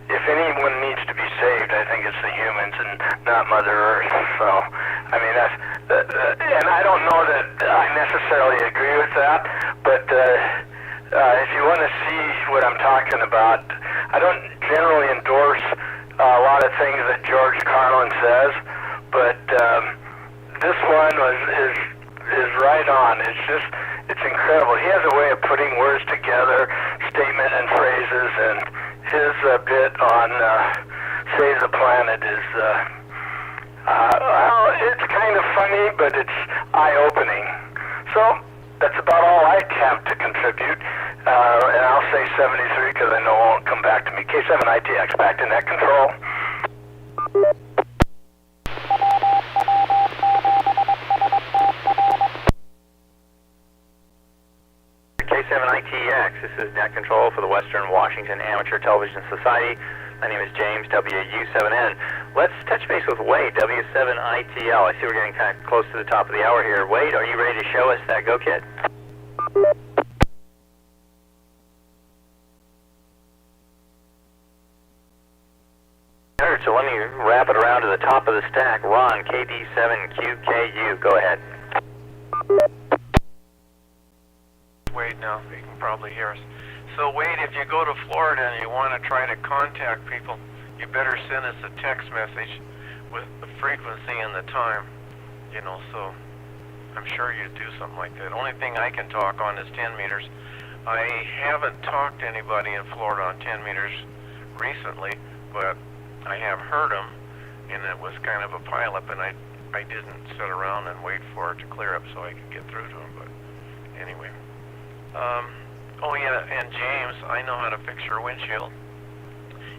if anyone needs to be saved, I think it's the humans and not Mother Earth. So, I mean, and I don't know that I necessarily agree with that, but if you want to see what I'm talking about, I don't generally endorse a lot of things that George Carlin says, but this one is right on. It's incredible. He has a way of putting words together, statement and phrases, and his bit on Save the Planet is, well, it's kind of funny, but it's eye-opening. So that's about all I have to contribute. And I'll say 73 because I know it won't come back to me. K7ITX, back to net control. K7ITX, this is net control for the Western Washington Amateur Television Society. My name is James, WW7N. Let's touch base with Wade, W7ITL. I see we're getting kind of close to the top of the hour here. Wade, are you ready to show us that Go Kit? cleared, so let me wrap it around to the top of the stack. Ron, KD7QKU, go ahead. Wade now, you can probably hear us. So Wade, if you go to Florida and you want to try to contact people, you better send us a text message with the frequency and the time, you know, so I'm sure you'd do something like that. Only thing I can talk on is 10 meters. I haven't talked to anybody in Florida on 10 meters recently, but I have heard them, and it was kind of a pileup, and I didn't sit around and wait for it to clear up so I could get through to them, but anyway. Oh yeah, and James, I know how to fix your windshield.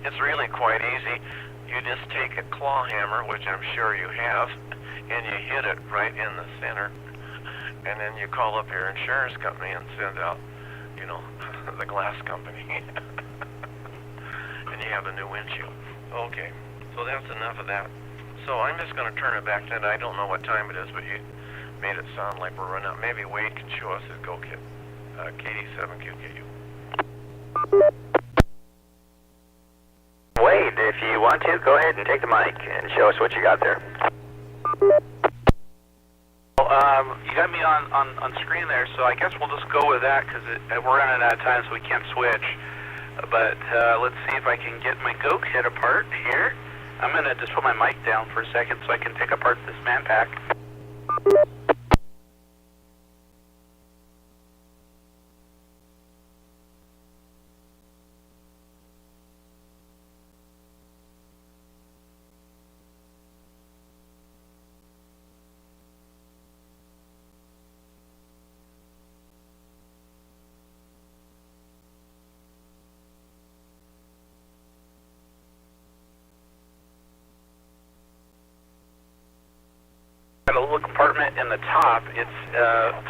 It's really quite easy. You just take a claw hammer, which I'm sure you have, and you hit it right in the center, and then you call up your insurance company and send out, you know, the glass company, and you have a new windshield. Okay, so that's enough of that. So I'm just going to turn it back to, I don't know what time it is, but you made it sound like we're running out. Maybe Wade can show us his go kit. KD7QKU. Wade, if you want to, go ahead and take the mic and show us what you got there. Well, you got me on screen there, so I guess we'll just go with that because we're running out of time, so we can't switch. But let's see if I can get my go kit apart here. I'm going to just put my mic down for a second so I can take apart this man pack. Got a little compartment in the top. It's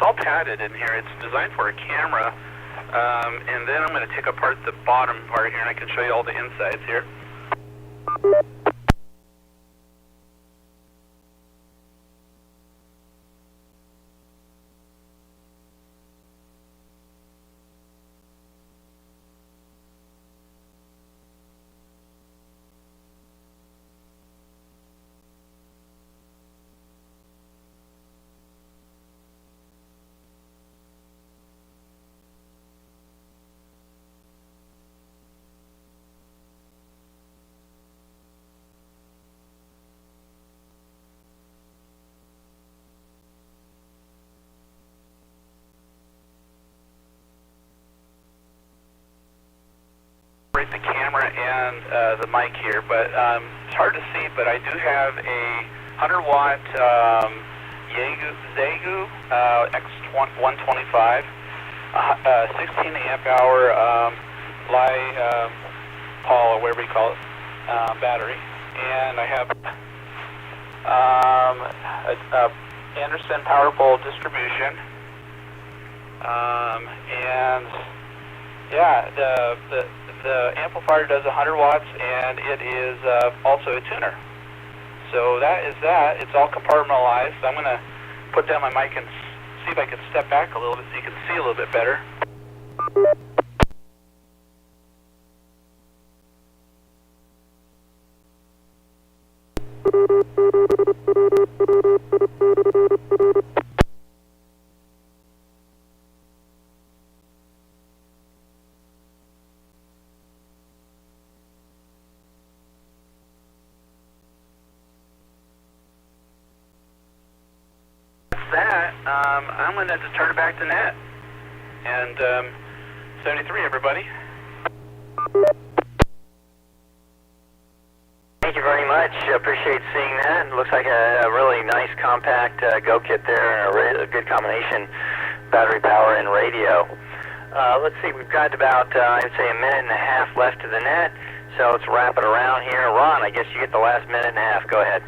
all padded in here. It's designed for a camera. And then I'm going to take apart the bottom part here, and I can show you all the insides here. The camera and the mic here, but it's hard to see, but I do have a 100-watt Zegu X125, 16 amp hour Li-Pol, or whatever you call it, battery, and I have a Anderson Powerpole distribution, and yeah, the amplifier does 100 watts, and it is also a tuner. So that is that. It's all compartmentalized. I'm going to put down my mic and see if I can step back a little bit so you can see a little bit better. I'm going to have to turn it back to net. And 73, everybody. Thank you very much. Appreciate seeing that. It looks like a really nice compact go kit there, and a good combination, battery power and radio. Let's see, we've got about, I'd say, a minute and a half left to the net, so let's wrap it around here. Ron, I guess you get the last minute and a half. Go ahead.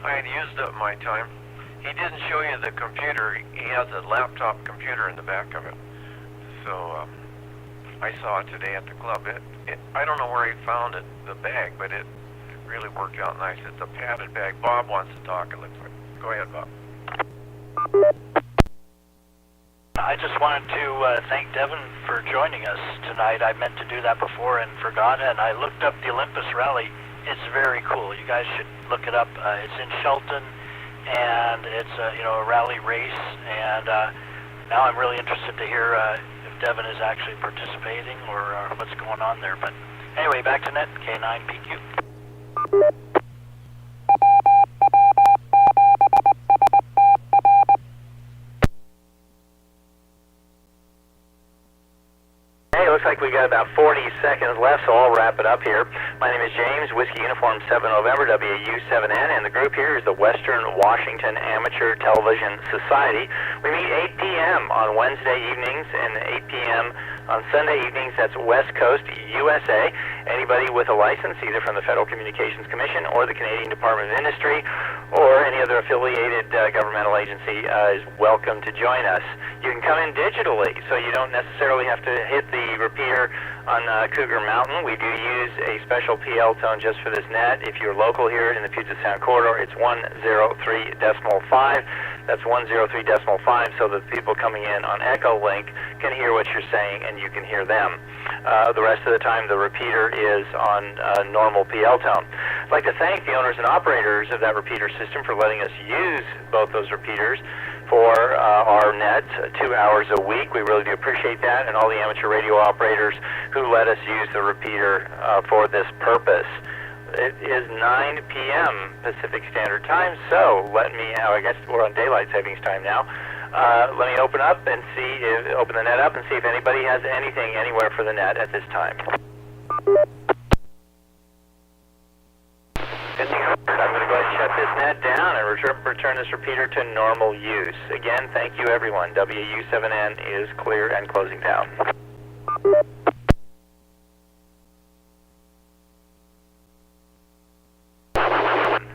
I had used up my time. He didn't show you the computer. He has a laptop computer in the back of it. So I saw it today at the club. I don't know where he found it, the bag, but it really worked out nice. It's a padded bag. Bob wants to talk, it looks like. Go ahead, Bob. I just wanted to thank Devin for joining us tonight. I meant to do that before and forgot, and I looked up the Olympus Rally. It's very cool. You guys should look it up. It's in Shelton, and it's a rally race. And now I'm really interested to hear if Devin is actually participating or what's going on there. But anyway, back to net K9PQ. Looks like we got about 40 seconds left, so I'll wrap it up here. My name is James, Whiskey Uniform 7 November, WW7N, and the group here is the Western Washington Amateur Television Society. We meet 8 p.m. on Wednesday evenings and 8 p.m. on Sunday evenings. That's West Coast, USA. Anybody with a license, either from the Federal Communications Commission or the Canadian Department of Industry or any other affiliated governmental agency is welcome to join us. You can come in digitally, so you don't necessarily have to hit the repeater on Cougar Mountain. We do use a special PL tone just for this net. If you're local here in the Puget Sound corridor, it's 103.5. That's 103.5, so that people coming in on Echo Link can hear what you're saying and you can hear them. The rest of the time, the repeater is on normal PL tone. I'd like to thank the owners and operators of that repeater system for letting us use both those repeaters for our net 2 hours a week. We really do appreciate that, and all the amateur radio operators who let us use the repeater for this purpose. It is 9 p.m. Pacific Standard Time, so I guess we're on daylight savings time now. Let me open the net up and see if anybody has anything anywhere for the net at this time. I'm going to go ahead and shut this net down and return this repeater to normal use. Again, thank you everyone. WU7N is clear and closing down.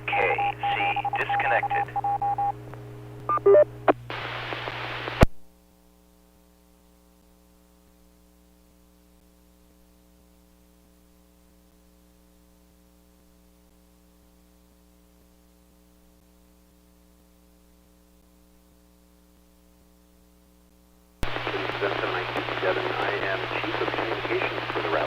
KC disconnected. I am Chief of Communications